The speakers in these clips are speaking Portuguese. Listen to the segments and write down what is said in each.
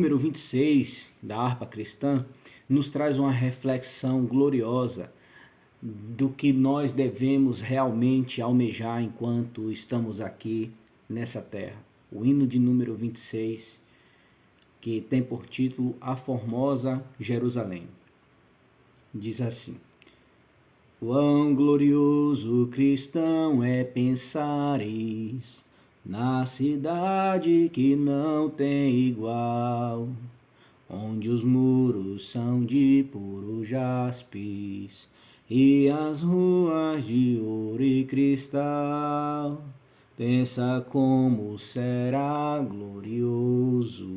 número 26 da harpa cristã nos traz uma reflexão gloriosa do que nós devemos realmente almejar enquanto estamos aqui nessa terra. O hino de número 26, que tem por título A Formosa Jerusalém. Diz assim: Quão glorioso cristão é pensares na cidade que não tem igual, onde os muros são de puro jaspis e as ruas de ouro e cristal. Pensa como será glorioso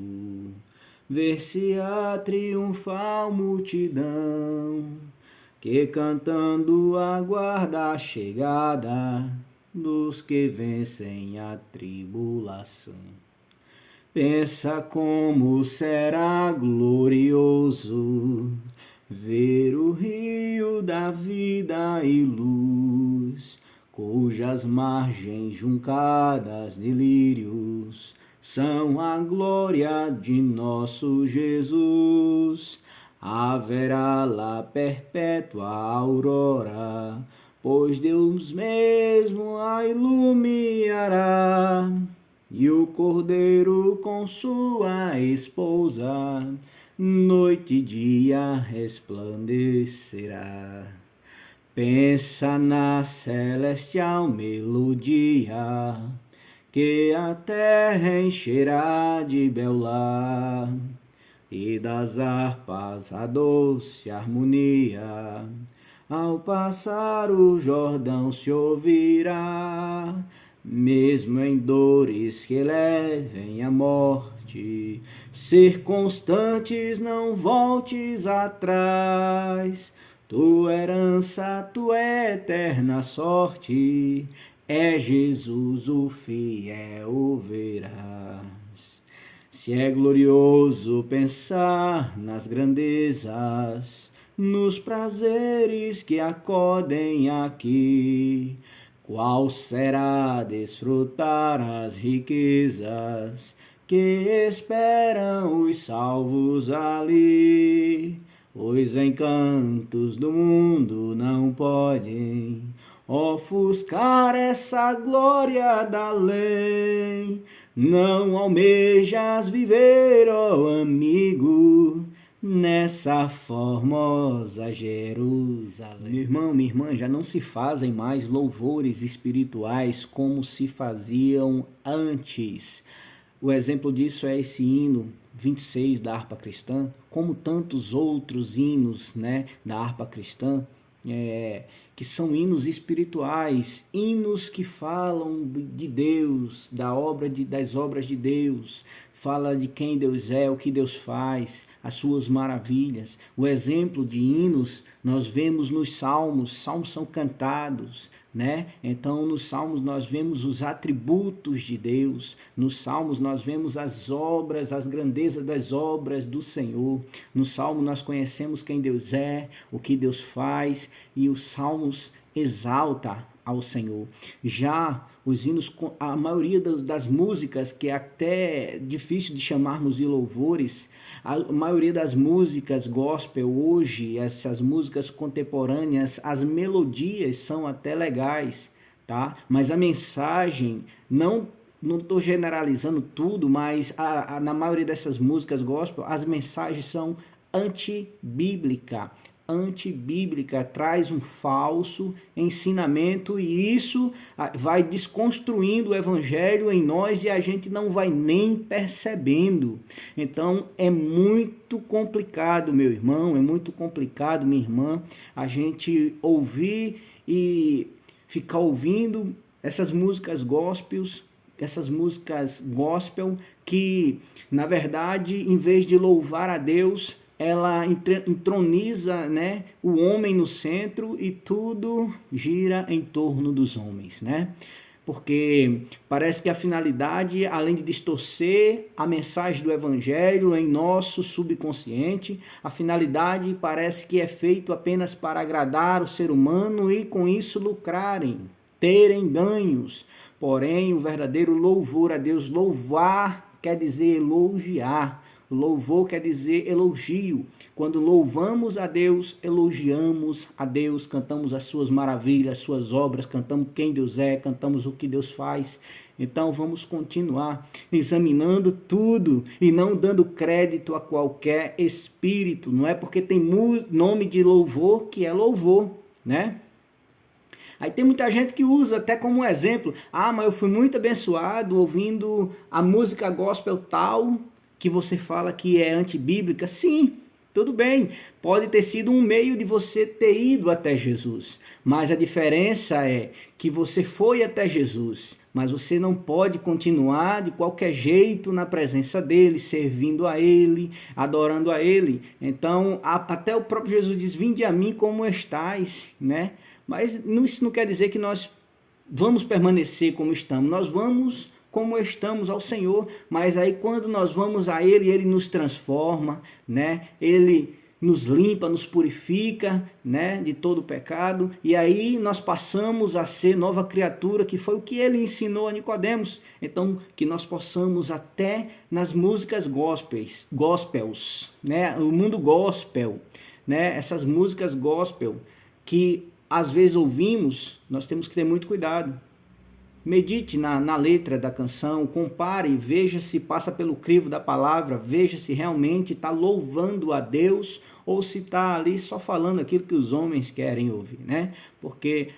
ver-se a triunfal multidão, que cantando aguarda a chegada dos que vencem a tribulação. Pensa como será glorioso ver o rio da vida e luz, cujas margens juncadas de lírios são a glória de nosso Jesus. Haverá lá perpétua aurora, pois Deus mesmo a iluminará, e o Cordeiro com sua esposa, noite e dia resplandecerá. Pensa na celestial melodia, que a terra encherá de bel lar, e das harpas a doce harmonia, ao passar o Jordão se ouvirá. Mesmo em dores que levem à morte, ser constantes, não voltes atrás. Tua herança, tua eterna sorte, é Jesus o fiel verás. Se é glorioso pensar nas grandezas, nos prazeres que acodem aqui, qual será desfrutar as riquezas que esperam os salvos ali? Os encantos do mundo não podem ofuscar essa glória da lei. Não almejas viver, ó amigo, nessa formosa Jerusalém. Meu irmão, minha irmã, já não se fazem mais louvores espirituais como se faziam antes. O exemplo disso é esse hino 26 da harpa cristã, como tantos outros hinos, da harpa cristã, que são hinos espirituais, hinos que falam de Deus, das obras de Deus, fala de quem Deus é, o que Deus faz, as suas maravilhas. O exemplo de hinos nós vemos nos salmos são cantados, Então nos salmos nós vemos os atributos de Deus, nos salmos nós vemos as obras, as grandezas das obras do Senhor. No salmo nós conhecemos quem Deus é, o que Deus faz, e os salmos exalta ao Senhor. Já os hinos, a maioria das músicas, que é até difícil de chamarmos de louvores, a maioria das músicas gospel hoje, essas músicas contemporâneas, as melodias são até legais, tá? Mas a mensagem, não estou generalizando tudo, mas na maioria dessas músicas gospel, as mensagens são antibíblicas, traz um falso ensinamento, e isso vai desconstruindo o evangelho em nós e a gente não vai nem percebendo. Então é muito complicado, meu irmão, é muito complicado, minha irmã, a gente ouvir e ficar ouvindo essas músicas gospel, que na verdade, em vez de louvar a Deus, ela entroniza, o homem no centro, e tudo gira em torno dos homens, Porque parece que a finalidade, além de distorcer a mensagem do evangelho em nosso subconsciente, a finalidade parece que é feito apenas para agradar o ser humano e com isso lucrarem, terem ganhos. Porém, o verdadeiro louvor a Deus, louvar quer dizer elogiar. Louvor quer dizer elogio. Quando louvamos a Deus, elogiamos a Deus, cantamos as suas maravilhas, as suas obras, cantamos quem Deus é, cantamos o que Deus faz. Então vamos continuar examinando tudo e não dando crédito a qualquer espírito. Não é porque tem nome de louvor que é louvor, né? Aí tem muita gente que usa até como exemplo: ah, mas eu fui muito abençoado ouvindo a música gospel tal, que você fala que é antibíblica. Sim, tudo bem, pode ter sido um meio de você ter ido até Jesus, mas a diferença é que você foi até Jesus, mas você não pode continuar de qualquer jeito na presença dele, servindo a ele, adorando a ele. Então, até o próprio Jesus diz: vinde a mim como estais, né? Mas isso não quer dizer que nós vamos permanecer como estamos. Nós vamos como estamos ao Senhor, mas aí quando nós vamos a Ele, Ele nos transforma, né? Ele nos limpa, nos purifica, né? De todo o pecado, e aí nós passamos a ser nova criatura, que foi o que Ele ensinou a Nicodemos. Então, que nós possamos até nas músicas gospels, né? O mundo gospel, né? Essas músicas gospel que às vezes ouvimos, nós temos que ter muito cuidado. Medite na letra da canção, compare, veja se passa pelo crivo da palavra, veja se realmente está louvando a Deus ou se está ali só falando aquilo que os homens querem ouvir, né? Porque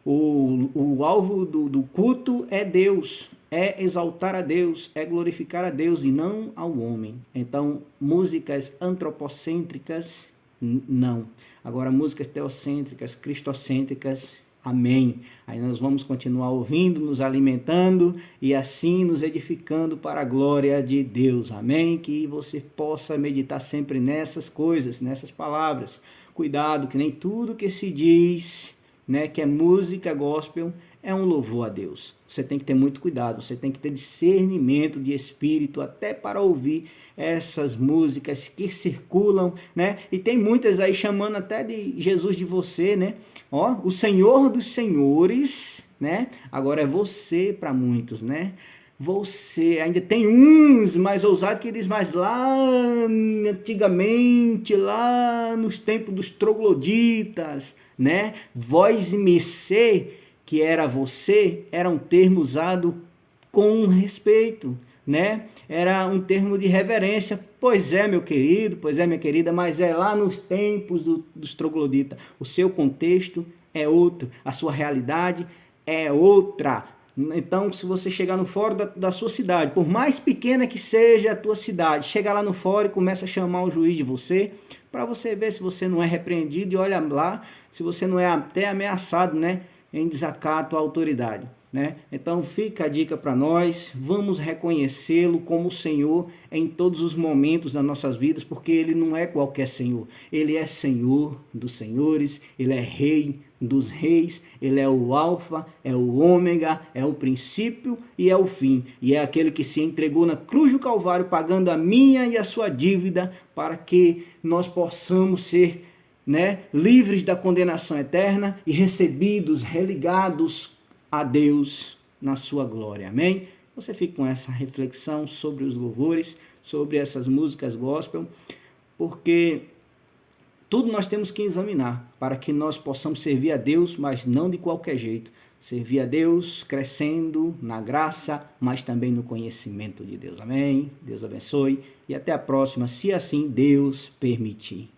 o alvo do culto é Deus, é exaltar a Deus, é glorificar a Deus e não ao homem. Então, músicas antropocêntricas, não. Agora, músicas teocêntricas, cristocêntricas, amém. Aí nós vamos continuar ouvindo, nos alimentando e assim nos edificando para a glória de Deus, amém? Que você possa meditar sempre nessas coisas, nessas palavras. Cuidado, que nem tudo que se diz, né, que é música gospel, é um louvor a Deus. Você tem que ter muito cuidado, você tem que ter discernimento de espírito até para ouvir essas músicas que circulam, né? E tem muitas aí chamando até de Jesus de você, né? Ó, o Senhor dos Senhores, né? Agora é você para muitos, né? Você, ainda tem uns mais ousados que diz, mas lá antigamente, lá nos tempos dos trogloditas, né? Vós me ser, que era você, era um termo usado com respeito, né? Era um termo de reverência. Pois é, meu querido, pois é, minha querida, mas é lá nos tempos dos trogloditas. O seu contexto é outro, a sua realidade é outra. Então, se você chegar no fórum da sua cidade, por mais pequena que seja a tua cidade, chega lá no fórum e começa a chamar o juiz de você, para você ver se você não é repreendido, e olha lá, se você não é até ameaçado, né, em desacato à autoridade, né? Então fica a dica para nós, vamos reconhecê-lo como Senhor em todos os momentos das nossas vidas, porque Ele não é qualquer Senhor, Ele é Senhor dos senhores, Ele é Rei dos reis, Ele é o alfa, é o ômega, é o princípio e é o fim, e é aquele que se entregou na cruz do Calvário, pagando a minha e a sua dívida, para que nós possamos ser, né, livres da condenação eterna e recebidos, religados a Deus na sua glória. Amém? Você fica com essa reflexão sobre os louvores, sobre essas músicas gospel, porque tudo nós temos que examinar para que nós possamos servir a Deus, mas não de qualquer jeito. Servir a Deus crescendo na graça, mas também no conhecimento de Deus. Amém? Deus abençoe e até a próxima, se assim Deus permitir.